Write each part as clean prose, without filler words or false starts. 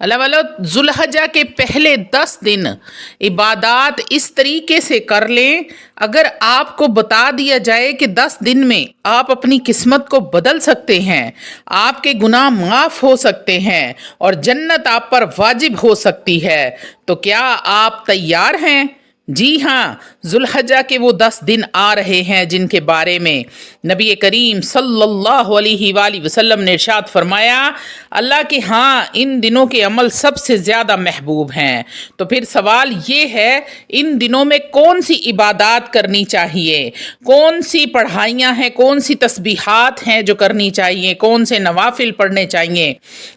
اللہ والا ذوالحجہ کے پہلے 10 دن عبادات اس طریقے سے کر لیں، اگر آپ کو بتا دیا جائے کہ 10 دن میں آپ اپنی قسمت کو بدل سکتے ہیں، آپ کے گناہ معاف ہو سکتے ہیں اور جنت آپ پر واجب ہو سکتی ہے، تو کیا آپ تیار ہیں؟ جی ہاں، ذوالحجہ کے وہ 10 دن آ رہے ہیں جن کے بارے میں نبی کریم صلی اللہ علیہ وآلہ وسلم نے ارشاد فرمایا، اللہ کے ہاں ان دنوں کے عمل سب سے زیادہ محبوب ہیں۔ تو پھر سوال یہ ہے، ان دنوں میں کون سی عبادات کرنی چاہیے، کون سی پڑھائیاں ہیں، کون سی تسبیحات ہیں جو کرنی چاہیے، کون سے نوافل پڑھنے چاہیے؟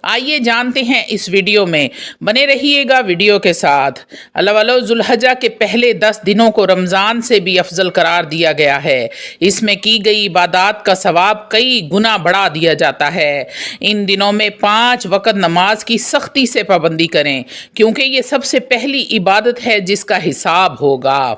آئیے جانتے ہیں اس ویڈیو میں، بنے رہیے گا ویڈیو کے ساتھ۔ اللہ والو، ذوالحجہ کے پہلے 10 دنوں کو رمضان سے بھی افضل قرار دیا گیا ہے، اس میں کی گئی عبادات کا ثواب کئی گنا بڑھا دیا جاتا ہے۔ ان دنوں میں 5 وقت نماز کی سختی سے پابندی کریں، کیونکہ یہ سب سے پہلی عبادت ہے جس کا حساب ہوگا۔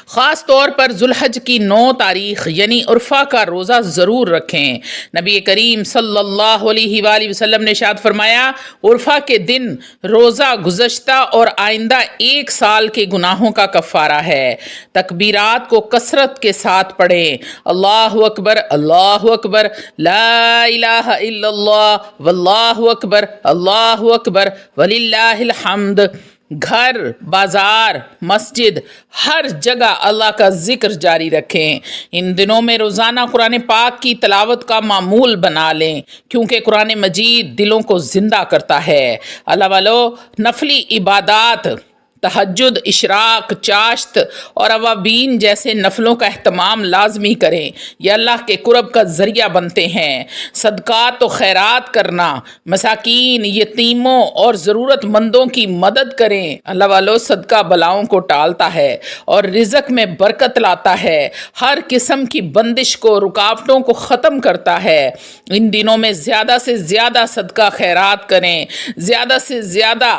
خاص طور پر ذوالحج کی 9 تاریخ یعنی عرفہ کا روزہ ضرور رکھیں۔ نبی کریم صلی اللہ علیہ وآلہ وسلم نے ارشاد فرمایا، عرفہ کے دن روزہ گزشتہ اور آئندہ 1 سال کے گناہوں کا کفارہ ہے۔ تکبیرات کو کثرت کے ساتھ پڑھیں، اللہ اکبر، لا الہ الا اللہ، واللہ اکبر وللہ الحمد۔ گھر، بازار، مسجد، ہر جگہ اللہ کا ذکر جاری رکھیں۔ ان دنوں میں روزانہ قرآن پاک کی تلاوت کا معمول بنا لیں، کیونکہ قرآن مجید دلوں کو زندہ کرتا ہے۔ اللہ والو، نفلی عبادات، تہجد، اشراق، چاشت اور اوابین جیسے نفلوں کا اہتمام لازمی کریں، یہ اللہ کے قرب کا ذریعہ بنتے ہیں۔ صدقات و خیرات کرنا، مساکین، یتیموں اور ضرورت مندوں کی مدد کریں۔ اللہ والو، صدقہ بلاؤں کو ٹالتا ہے اور رزق میں برکت لاتا ہے، ہر قسم کی بندش کو، رکاوٹوں کو ختم کرتا ہے۔ ان دنوں میں زیادہ سے زیادہ صدقہ خیرات کریں، زیادہ سے زیادہ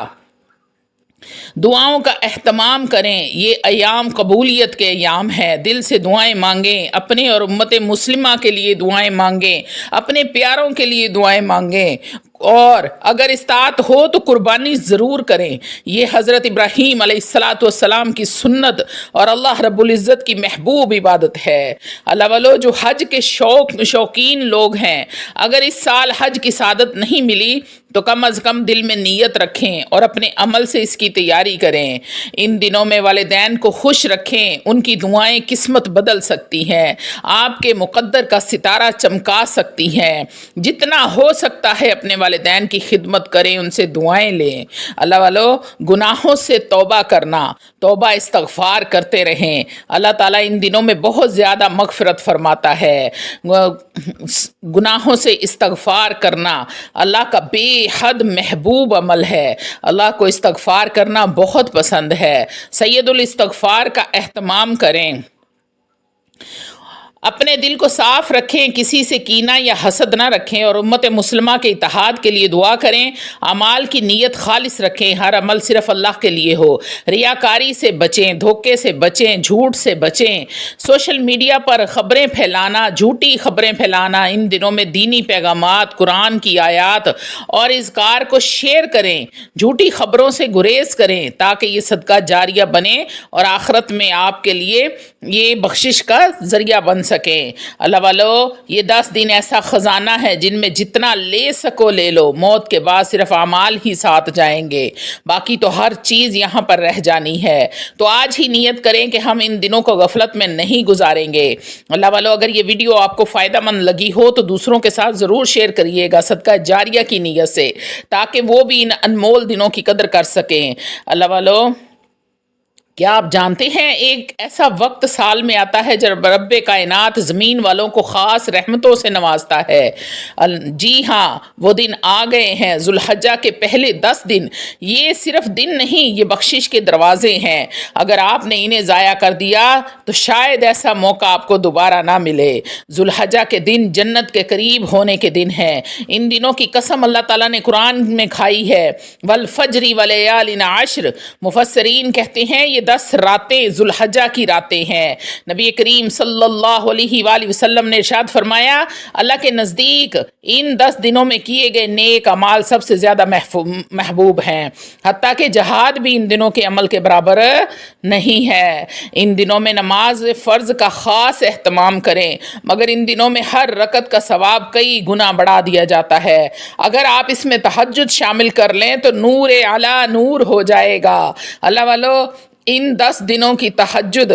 دعاؤں کا اہتمام کریں۔ یہ ایام قبولیت کے ایام ہیں، دل سے دعائیں مانگیں، اپنے اور امت مسلمہ کے لیے دعائیں مانگیں، اپنے پیاروں کے لیے دعائیں مانگیں، اور اگر استطاعت ہو تو قربانی ضرور کریں۔ یہ حضرت ابراہیم علیہ السلام کی سنت اور اللہ رب العزت کی محبوب عبادت ہے۔ اللہ والو، جو حج کے شوقین لوگ ہیں، اگر اس سال حج کی سعادت نہیں ملی تو کم از کم دل میں نیت رکھیں اور اپنے عمل سے اس کی تیاری کریں۔ ان دنوں میں والدین کو خوش رکھیں، ان کی دعائیں قسمت بدل سکتی ہیں، آپ کے مقدر کا ستارہ چمکا سکتی ہیں۔ جتنا ہو سکتا ہے اپنے والدین کی خدمت کریں، ان سے دعائیں لیں۔ اللہ والو، گناہوں سے توبہ کرنا، توبہ استغفار کرتے رہیں، اللہ تعالیٰ ان دنوں میں بہت زیادہ مغفرت فرماتا ہے۔ گناہوں سے استغفار کرنا اللہ کا بے حد محبوب عمل ہے، اللہ کو استغفار کرنا بہت پسند ہے۔ سید الاستغفار کا اہتمام کریں، اپنے دل کو صاف رکھیں، کسی سے کینہ یا حسد نہ رکھیں اور امت مسلمہ کے اتحاد کے لیے دعا کریں۔ اعمال کی نیت خالص رکھیں، ہر عمل صرف اللہ کے لیے ہو۔ ریاکاری سے بچیں، دھوکے سے بچیں، جھوٹ سے بچیں۔ سوشل میڈیا پر خبریں پھیلانا، جھوٹی خبریں پھیلانا، ان دنوں میں دینی پیغامات، قرآن کی آیات اور اذکار کو شیئر کریں۔ جھوٹی خبروں سے گریز کریں تاکہ یہ صدقہ جاریہ بنے اور آخرت میں آپ کے لیے یہ بخشش کا ذریعہ بن سکیں۔ اللہ والو، یہ 10 دن ایسا خزانہ ہے جن میں جتنا لے سکو لے لو، موت کے بعد صرف اعمال ہی ساتھ جائیں گے، باقی تو ہر چیز یہاں پر رہ جانی ہے۔ تو آج ہی نیت کریں کہ ہم ان دنوں کو غفلت میں نہیں گزاریں گے۔ اللہ والو، اگر یہ ویڈیو آپ کو فائدہ مند لگی ہو تو دوسروں کے ساتھ ضرور شیئر کریے گا، صدقہ جاریہ کی نیت سے، تاکہ وہ بھی ان انمول دنوں کی قدر کر سکیں۔ اللہ والو، کیا آپ جانتے ہیں ایک ایسا وقت سال میں آتا ہے جب رب کائنات زمین والوں کو خاص رحمتوں سے نوازتا ہے؟ جی ہاں، وہ دن آ گئے ہیں، ذوالحجہ کے پہلے 10 دن۔ یہ صرف دن نہیں، یہ بخشش کے دروازے ہیں۔ اگر آپ نے انہیں ضائع کر دیا تو شاید ایسا موقع آپ کو دوبارہ نہ ملے۔ ذوالحجہ کے دن جنت کے قریب ہونے کے دن ہیں۔ ان دنوں کی قسم اللہ تعالیٰ نے قرآن میں کھائی ہے، والفجر ولیال عشر۔ مفسرین کہتے ہیں یہ 10 راتیں ذوالحجہ کی راتیں ہیں۔ نبی کریم صلی اللہ علیہ وآلہ وسلم نے ارشاد فرمایا اللہ کے نزدیک ان 10 دنوں میں کیے گئے نیک اعمال سب سے زیادہ محبوب ہیں، حتیٰ کہ جہاد بھی ان دنوں کے عمل کے برابر نہیں ہے۔ ان دنوں میں نماز فرض کا خاص اہتمام کریں، مگر ان دنوں میں ہر رکعت کا ثواب کئی گنا بڑھا دیا جاتا ہے۔ اگر آپ اس میں تہجد شامل کر لیں تو نور اعلی نور ہو جائے گا۔ اللہ والو، ان 10 دنوں کی تہجد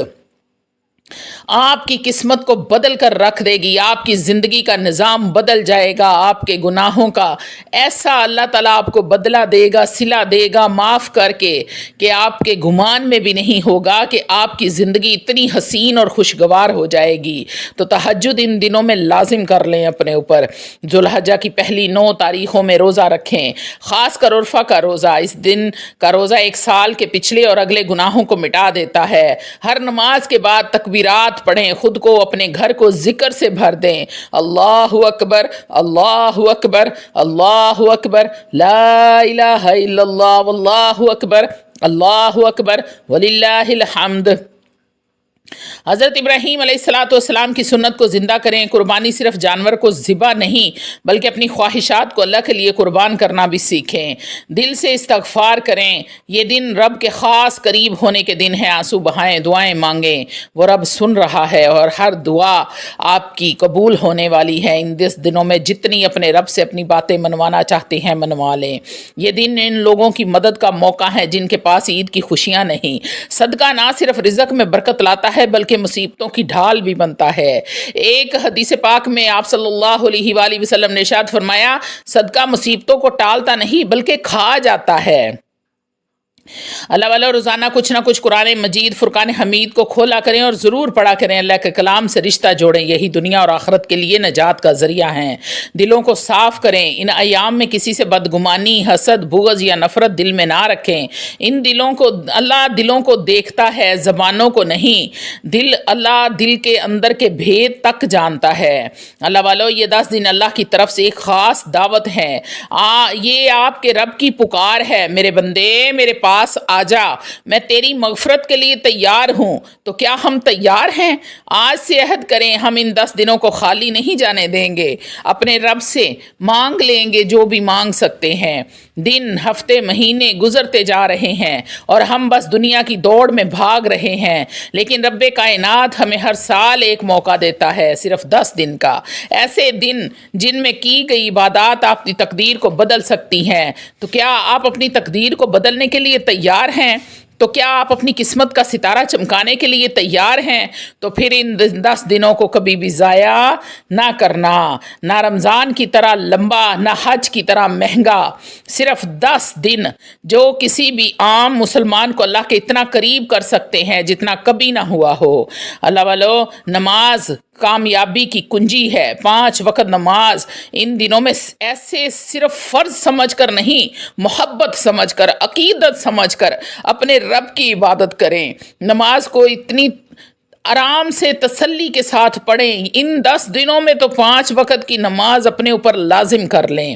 آپ کی قسمت کو بدل کر رکھ دے گی، آپ کی زندگی کا نظام بدل جائے گا، آپ کے گناہوں کا ایسا اللہ تعالیٰ آپ کو بدلہ دے گا، صلہ دے گا معاف کر کے کہ آپ کے گمان میں بھی نہیں ہوگا کہ آپ کی زندگی اتنی حسین اور خوشگوار ہو جائے گی۔ تو تہجد ان دنوں میں لازم کر لیں اپنے اوپر۔ ذوالحجہ کی پہلی 9 تاریخوں میں روزہ رکھیں، خاص کر عرفہ کا روزہ۔ اس دن کا روزہ 1 سال کے پچھلے اور اگلے گناہوں کو مٹا دیتا ہے۔ ہر نماز کے بعد تکبیرات پڑھیں، خود کو اپنے گھر کو ذکر سے بھر دیں۔ اللہ اکبر، اللہ اکبر، اللہ اکبر، لا الہ الا اللہ، واللہ اکبر، اللہ اکبر، وللہ الحمد۔ حضرت ابراہیم علیہ السلام کی سنت کو زندہ کریں۔ قربانی صرف جانور کو ذبح نہیں بلکہ اپنی خواہشات کو اللہ کے لیے قربان کرنا بھی سیکھیں۔ دل سے استغفار کریں، یہ دن رب کے خاص قریب ہونے کے دن ہے۔ آنسو بہائیں، دعائیں مانگیں، وہ رب سن رہا ہے اور ہر دعا آپ کی قبول ہونے والی ہے۔ ان 10 دنوں میں جتنی اپنے رب سے اپنی باتیں منوانا چاہتے ہیں منوا لیں۔ یہ دن ان لوگوں کی مدد کا موقع ہے جن کے پاس عید کی خوشیاں نہیں۔ صدقہ نہ صرف رزق میں برکت لاتا ہے بلکہ مصیبتوں کی ڈھال بھی بنتا ہے۔ ایک حدیث پاک میں آپ صلی اللہ علیہ وآلہ وسلم نے ارشاد فرمایا صدقہ مصیبتوں کو ٹالتا نہیں بلکہ کھا جاتا ہے۔ اللہ والا روزانہ کچھ نہ کچھ قرآن مجید فرقان حمید کو کھولا کریں اور ضرور پڑھا کریں۔ اللہ کے کلام سے رشتہ جوڑیں، یہی دنیا اور آخرت کے لیے نجات کا ذریعہ ہیں۔ دلوں کو صاف کریں، ان ایام میں کسی سے بدگمانی، حسد، بغض یا نفرت دل میں نہ رکھیں۔ اللہ دلوں کو دیکھتا ہے، زبانوں کو نہیں۔ اللہ دل کے اندر کے بھید تک جانتا ہے۔ اللہ والو، یہ 10 دن اللہ کی طرف سے ایک خاص دعوت ہے۔ یہ آپ کے رب کی پکار ہے، میرے بندے میرے پاس آ جا، میں تیری مغفرت کے لیے تیار ہوں۔ تو کیا ہم تیار ہیں؟ آج سے عہد کریں، ہم ان 10 دنوں کو خالی نہیں جانے دیں گے۔ اپنے رب سے مانگ لیں گے جو بھی مانگ سکتے ہیں۔ دن، ہفتے، مہینے گزرتے جا رہے ہیں اور ہم بس دنیا کی دوڑ میں بھاگ رہے ہیں، لیکن رب کائنات ہمیں ہر سال ایک موقع دیتا ہے، صرف 10 دن کا۔ ایسے دن جن میں کی گئی عبادات آپ کی تقدیر کو بدل سکتی ہیں۔ تو کیا آپ اپنی تقدیر کو بدلنے کے لیے تیار ہیں؟ تو کیا آپ اپنی قسمت کا ستارہ چمکانے کے لیے تیار ہیں؟ تو پھر ان 10 دنوں کو کبھی بھی ضائع نہ کرنا، نہ رمضان کی طرح لمبا، نہ حج کی طرح مہنگا۔ صرف 10 دن جو کسی بھی عام مسلمان کو اللہ کے اتنا قریب کر سکتے ہیں جتنا کبھی نہ ہوا ہو۔ اللہ والو، نماز کامیابی کی کنجی ہے۔ 5 وقت نماز ان دنوں میں ایسے صرف فرض سمجھ کر نہیں، محبت سمجھ کر، عقیدت سمجھ کر اپنے رب کی عبادت کریں۔ نماز کو اتنی آرام سے تسلی کے ساتھ پڑھیں۔ ان 10 دنوں میں تو 5 وقت کی نماز اپنے اوپر لازم کر لیں۔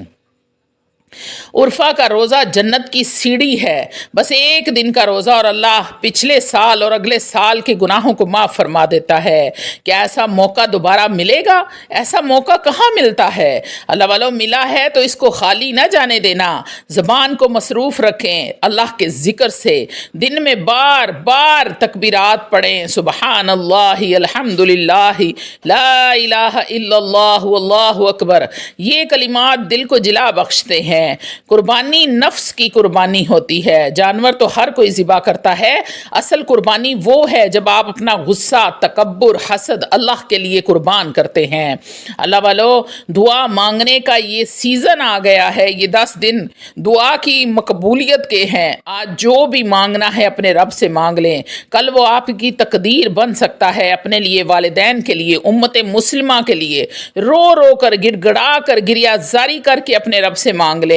عرفہ کا روزہ جنت کی سیڑھی ہے۔ بس ایک دن کا روزہ اور اللہ پچھلے سال اور اگلے سال کے گناہوں کو معاف فرما دیتا ہے۔ کیا ایسا موقع دوبارہ ملے گا؟ ایسا موقع کہاں ملتا ہے؟ اللہ والو، ملا ہے تو اس کو خالی نہ جانے دینا۔ زبان کو مصروف رکھیں اللہ کے ذکر سے۔ دن میں بار بار تکبیرات پڑھیں، سبحان اللہ، الحمدللہ، لا الہ الا اللہ، واللہ اکبر۔ یہ کلمات دل کو جلا بخشتے ہیں۔ قربانی نفس کی قربانی ہوتی ہے۔ جانور تو ہر کوئی ذبح کرتا ہے، اصل قربانی وہ ہے جب آپ اپنا غصہ، تکبر، حسد اللہ کے لیے قربان کرتے ہیں۔ اللہ والو، دعا مانگنے کا یہ سیزن آ گیا ہے۔ یہ 10 دن دعا کی مقبولیت کے ہیں۔ آج جو بھی مانگنا ہے اپنے رب سے مانگ لیں، کل وہ آپ کی تقدیر بن سکتا ہے۔ اپنے لیے، والدین کے لیے، امت مسلمہ کے لیے رو رو کر، گڑ گڑا کر، گریہ زاری کر کے اپنے رب سے مانگ لیں۔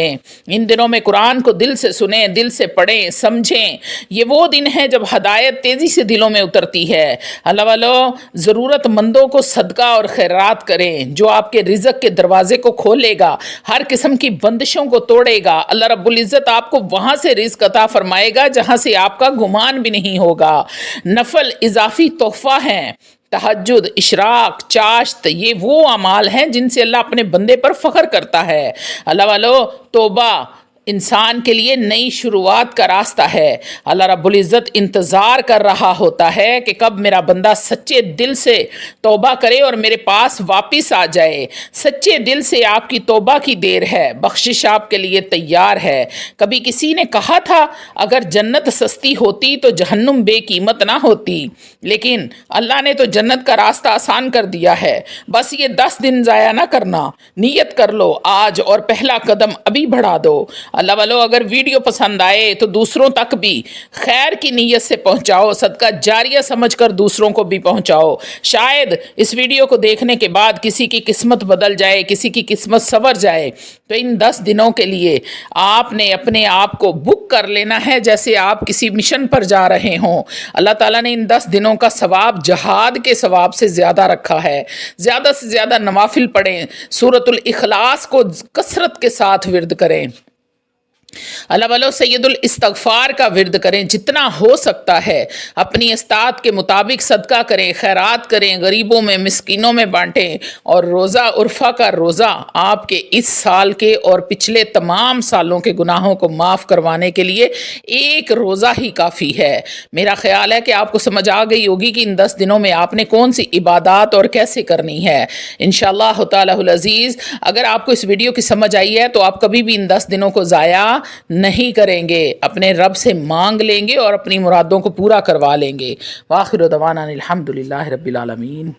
ان دنوں میں قرآن کو دل سے سنیں، دل سے پڑھیں، سمجھیں۔ یہ وہ دن ہے جب ہدایت تیزی سے دلوں میں اترتی ہے۔ اللہ والو، ضرورت مندوں کو صدقہ اور خیرات کریں، جو آپ کے رزق کے دروازے کو کھولے گا، ہر قسم کی بندشوں کو توڑے گا۔ اللہ رب العزت آپ کو وہاں سے رزق عطا فرمائے گا جہاں سے آپ کا گمان بھی نہیں ہوگا۔ نفل اضافی تحفہ ہیں۔ تہجد، اشراق، چاشت، یہ وہ اعمال ہیں جن سے اللہ اپنے بندے پر فخر کرتا ہے۔ اللہ والو، توبہ انسان کے لیے نئی شروعات کا راستہ ہے۔ اللہ رب العزت انتظار کر رہا ہوتا ہے کہ کب میرا بندہ سچے دل سے توبہ کرے اور میرے پاس واپس آ جائے۔ سچے دل سے آپ کی توبہ کی دیر ہے، بخشش آپ کے لیے تیار ہے۔ کبھی کسی نے کہا تھا اگر جنت سستی ہوتی تو جہنم بے قیمت نہ ہوتی، لیکن اللہ نے تو جنت کا راستہ آسان کر دیا ہے۔ بس یہ 10 دن ضائع نہ کرنا، نیت کر لو آج اور پہلا قدم ابھی بڑھا دو۔ اللہ والو، اگر ویڈیو پسند آئے تو دوسروں تک بھی خیر کی نیت سے پہنچاؤ، صدقہ جاریہ سمجھ کر دوسروں کو بھی پہنچاؤ۔ شاید اس ویڈیو کو دیکھنے کے بعد کسی کی قسمت بدل جائے، کسی کی قسمت سنور جائے۔ تو ان 10 دنوں کے لیے آپ نے اپنے آپ کو بک کر لینا ہے جیسے آپ کسی مشن پر جا رہے ہوں۔ اللہ تعالیٰ نے ان 10 دنوں کا ثواب جہاد کے ثواب سے زیادہ رکھا ہے۔ زیادہ سے زیادہ نوافل پڑھیں، سورۃ الاخلاص کو کثرت کے ساتھ ورد کریں۔ اللہ والو، سید الاستغفار کا ورد کریں، جتنا ہو سکتا ہے اپنی استطاعت کے مطابق صدقہ کریں، خیرات کریں، غریبوں میں، مسکینوں میں بانٹیں۔ اور روزہ عرفہ کا روزہ آپ کے اس سال کے اور پچھلے تمام سالوں کے گناہوں کو معاف کروانے کے لیے ایک روزہ ہی کافی ہے۔ میرا خیال ہے کہ آپ کو سمجھ آ گئی ہوگی کہ ان 10 دنوں میں آپ نے کون سی عبادات اور کیسے کرنی ہے۔ انشاءاللہ تعالی العزیز، اگر آپ کو اس ویڈیو کی سمجھ آئی ہے تو آپ کبھی بھی ان 10 دنوں کو ضائع نہیں کریں گے، اپنے رب سے مانگ لیں گے اور اپنی مرادوں کو پورا کروا لیں گے۔ وآخر دعوانا الحمدللہ رب العالمین۔